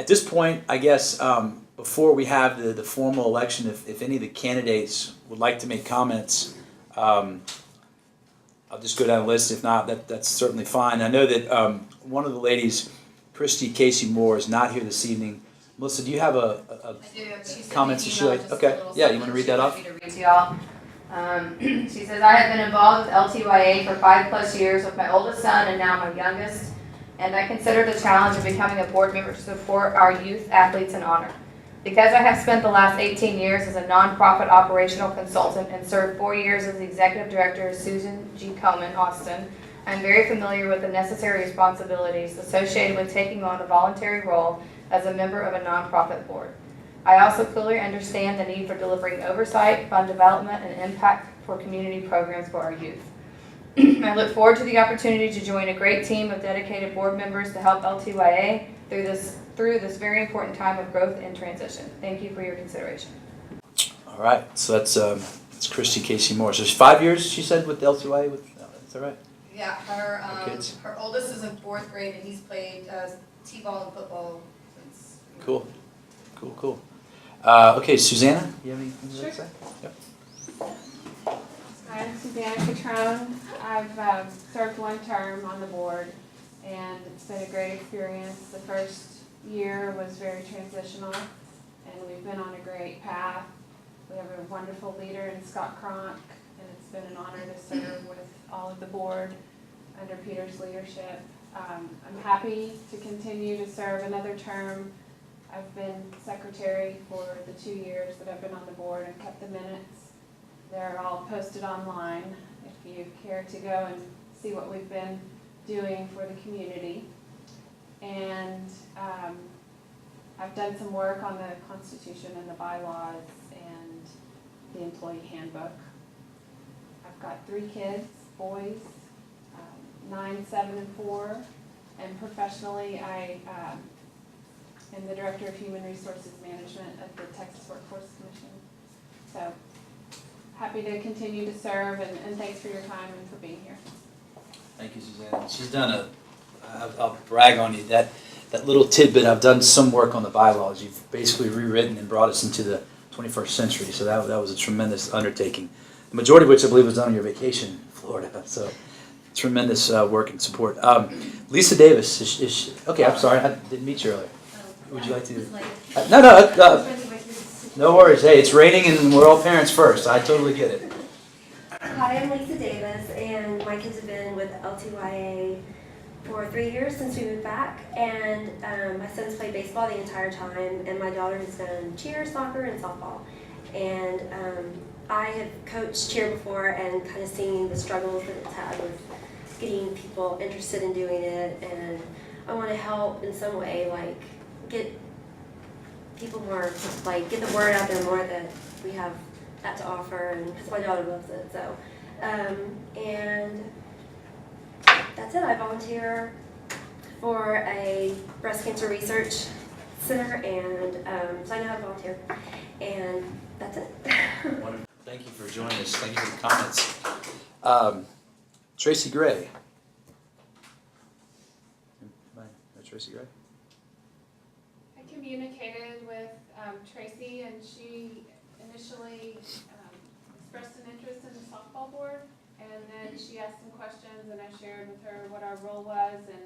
At this point, I guess, before we have the formal election, if any of the candidates would like to make comments, I'll just go down the list. If not, that's certainly fine. I know that one of the ladies, Christy Casey Moore, is not here this evening. Melissa, do you have a I do. She sent comments me that an she email, like? just a Okay, little yeah, you want to read that off? something she'd like me to read to y'all. She says, I have been involved with LTYA for 5+ years with my oldest son and now my youngest, and I consider the challenge of becoming a board member to support our youth athletes an honor. Because I have spent the last 18 years as a nonprofit operational consultant and served 4 years as the executive director of Susan G. Komen Austin, I am very familiar with the necessary responsibilities associated with taking on a voluntary role as a member of a nonprofit board. I also clearly understand the need for delivering oversight, fund development, and impact for community programs for our youth. I look forward to the opportunity to join a great team of dedicated board members to help LTYA through this very important time of growth and transition. Thank you for your consideration. All right, so that's Christy Casey Moore. So it's 5 years, she said, with LTYA. Is that right? Yeah, her kids? her oldest is in 4th grade, and he's played t-ball and football since. Cool. Okay, Susanna, you have anything to say? Yep. I'm Susanna Catrone. I've served 1 term on the board, and it's been a great experience. The first year was very transitional, and we've been on a great path. We have a wonderful leader in Scott Cronk, and it's been an honor to serve with all of the board under Peter's leadership. I'm happy to continue to serve another term. I've been secretary for the 2 years that I've been on the board and kept the minutes. They're all posted online if you care to go and see what we've been doing for the community. And I've done some work on the Constitution and the bylaws and the employee handbook. I've got 3 kids, boys, 9, 7, and 4. And professionally, I am the Director of Human Resources Management at the Texas Workforce Commission. So happy to continue to serve, and thanks for your time and for being here. Thank you, Susanna. She's done I'll brag on you, that little tidbit, I've done some work on the bylaws. You've basically rewritten and brought us into the 21st century, so that was a tremendous undertaking. The majority of which I believe was done on your vacation in Florida, so tremendous work and support. Lisa Davis, is she, okay, I'm sorry, I didn't meet you earlier. Would you like to? No worries. Hey, it's raining and we're all parents first. I totally get it. Hi, I'm Lisa Davis, and my kids have been with LTYA for 3 years since we moved back, and my son's played baseball the entire time, and my daughter has done cheer, soccer, and softball. And I have coached cheer before and kind of seen the struggles that it's had with getting people interested in doing it, and I want to help in some way, like get people more, like get the word out there more that we have that to offer, and because my daughter loves it. So, and that's it. I volunteer for a breast cancer research center, and so I know how to volunteer, and that's it. Wonderful. Thank you for joining us. Thank you for the comments. Tracy Gray. Tracy Gray. I communicated with Tracy, and she initially expressed an interest in the softball board, and then she asked some questions, and I shared with her what our role was, and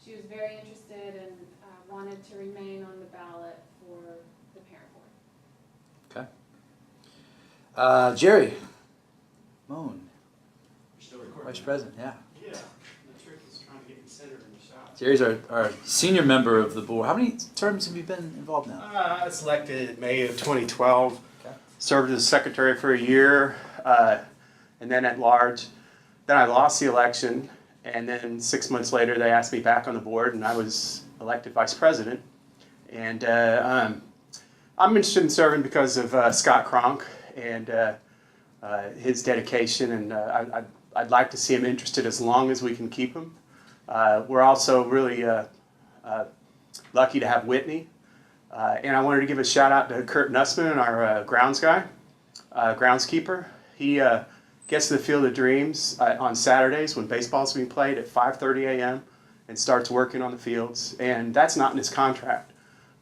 she was very interested and wanted to remain on the ballot for the parent board. Okay. Jerry Moan, Still recording. Vice President. Yeah. Yeah, the trick is trying to get considered in the shot. Jerry's our senior member of the board. How many terms have you been involved now? I was elected in May of 2012. Okay. Served as secretary for a year, and then at large. Then I lost the election, and then 6 months later they asked me back on the board, and I was elected vice president. And I'm interested in serving because of Scott Cronk and his dedication, and I'd like to see him interested as long as we can keep him. We're also really lucky to have Whitney. And I wanted to give a shout out to Kurt Nussman, our grounds guy, groundskeeper. He gets to the Field of Dreams on Saturdays when baseball's being played at 5:30 a.m. and starts working on the fields. And that's not in his contract.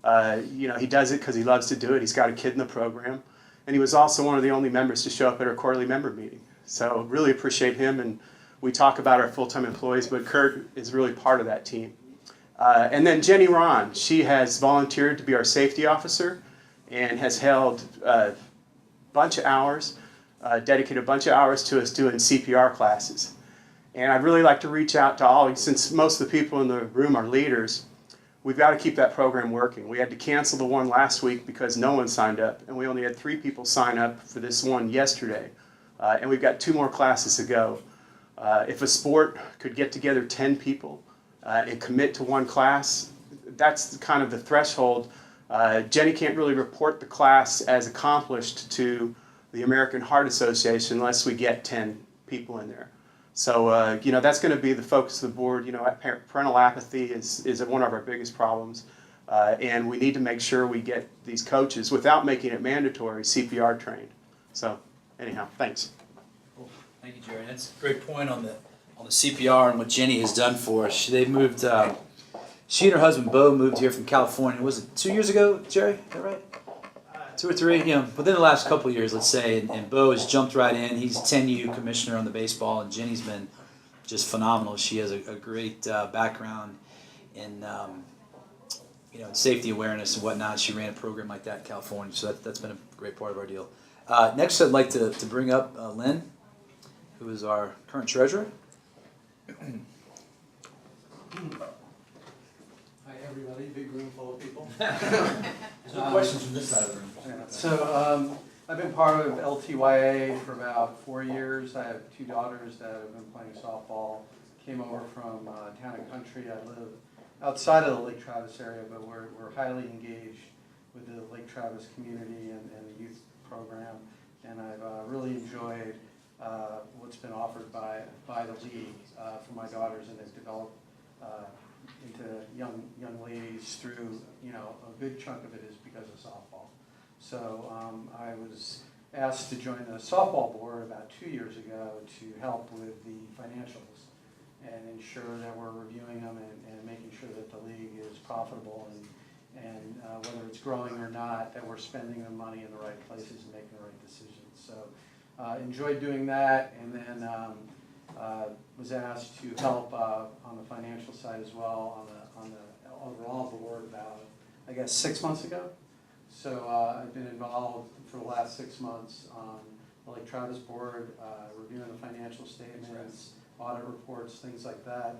He does it because he loves to do it. He's got a kid in the program. And he was also one of the only members to show up at our quarterly member meeting. So really appreciate him. And we talk about our full-time employees, but Kurt is really part of that team. And then Jenny Ron, she has volunteered to be our safety officer and has held a bunch of hours, dedicated a bunch of hours to us doing CPR classes. And I'd really like to reach out to all, since most of the people in the room are leaders, we've got to keep that program working. We had to cancel the one last week because no one signed up, and we only had 3 people sign up for this one yesterday. And we've got 2 more classes to go. If a sport could get together 10 people and commit to one class, that's kind of the threshold. Jenny can't really report the class as accomplished to the American Heart Association unless we get 10 people in there. So, that's going to be the focus of the board. Parental apathy is one of our biggest problems. And we need to make sure we get these coaches, without making it mandatory, CPR trained. So, anyhow, thanks. Cool. Thank you, Jerry. That's a great point on the CPR and what Jenny has done for us. They moved. She and her husband Bo moved here from California. Was it 2 years ago, Jerry? Is that right? 2 or 3, within the last couple of years, let's say, and Bo has jumped right in. He's 10U commissioner on the baseball, and Jenny's been just phenomenal. She has a great background in, in safety awareness and whatnot. She ran a program like that in California, so that's been a great part of our deal. Next, I'd like to bring up Lynn, who is our current treasurer. Hi, everybody. Big room full of people. There's no questions from this side of the room. So I've been part of LTYA for about 4 years. I have 2 daughters that have been playing softball. Came over from town and country. I live outside of the Lake Travis area, but we're highly engaged with the Lake Travis community and the youth program. And I've really enjoyed what's been offered by the league for my daughters, and they've developed into young ladies through, a good chunk of it is because of softball. So I was asked to join the softball board about 2 years ago to help with the financials and ensure that we're reviewing them and making sure that the league is profitable and whether it's growing or not, that we're spending the money in the right places and making the right decisions. So enjoyed doing that, and then was asked to help on the financial side as well on the overall board about, I guess, 6 months ago. So I've been involved for the last 6 months on the Lake Travis board, reviewing the financial statements, audit reports, things like that.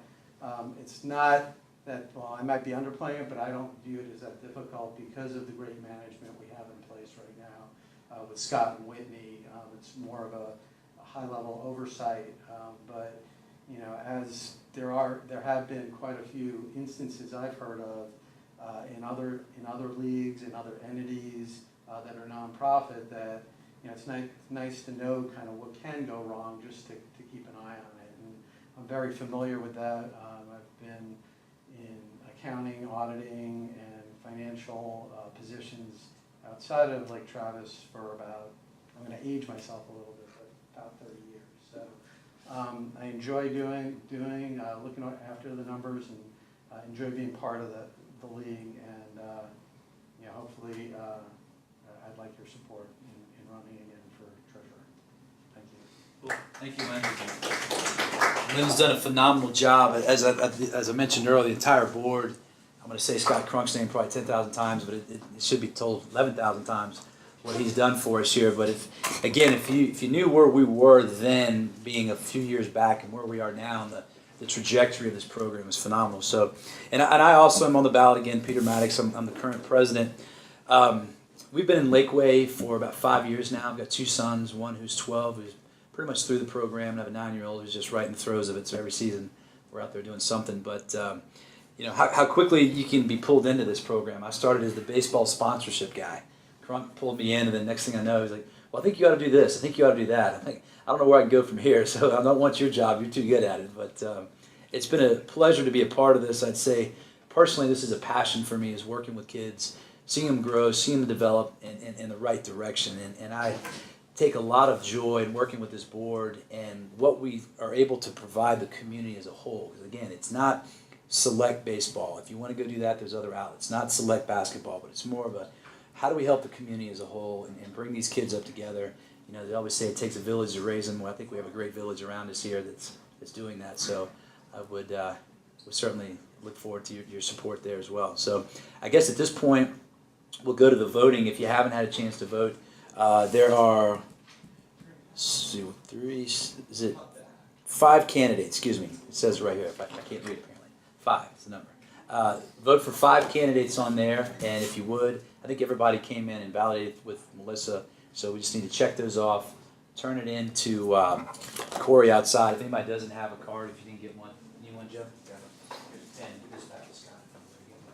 It's not that, well, I might be underplaying it, but I don't view it as that difficult because of the great management we have in place right now with Scott and Whitney. It's more of a high-level oversight, but as there have been quite a few instances I've heard of in other leagues, in other entities that are nonprofit, that it's nice to know kind of what can go wrong, just to keep an eye on it. And I'm very familiar with that. I've been in accounting, auditing, and financial positions outside of Lake Travis for about, I'm going to age myself a little bit, but about 30 years. So I enjoy looking after the numbers, and enjoy being part of the league, and hopefully I'd like your support in running again for treasurer. Thank you. Cool. Thank you, Lynn. Lynn's done a phenomenal job. As I mentioned earlier, the entire board, I'm going to say Scott Crunk's name probably 10,000 times, but it should be told 11,000 times what he's done for us here. But if you knew where we were then, being a few years back, and where we are now, and the trajectory of this program is phenomenal. So, and I also am on the ballot again, Peter Maddox. I'm the current president. We've been in Lakeway for about 5 years now. I've got 2 sons, one who's 12, who's pretty much through the program, and I have a 9-year-old who's just right in the throes of it. So every season we're out there doing something. But how quickly you can be pulled into this program. I started as the baseball sponsorship guy. Crunk pulled me in, and then next thing I know, he's like, well, I think you ought to do this. I think you ought to do that. I don't know where I can go from here, so I don't want your job. You're too good at it. But it's been a pleasure to be a part of this. I'd say, personally, this is a passion for me, is working with kids, seeing them grow, seeing them develop in the right direction. And I take a lot of joy in working with this board and what we are able to provide the community as a whole. Because, again, it's not select baseball. If you want to go do that, there's other outlets. Not select basketball, but it's more of a how do we help the community as a whole and bring these kids up together. You know, they always say it takes a village to raise them. Well, I think we have a great village around us here that's doing that. So I would certainly look forward to your support there as well. So I guess at this point, we'll go to the voting. If you haven't had a chance to vote, there are 5 candidates, excuse me. It says right here, I can't read it apparently. 5 is the number. Vote for 5 candidates on there, and if you would, I think everybody came in and validated with Melissa, so we just need to check those off, turn it in to Corey outside. If anybody doesn't have a card, if you didn't get one, you want, Joe?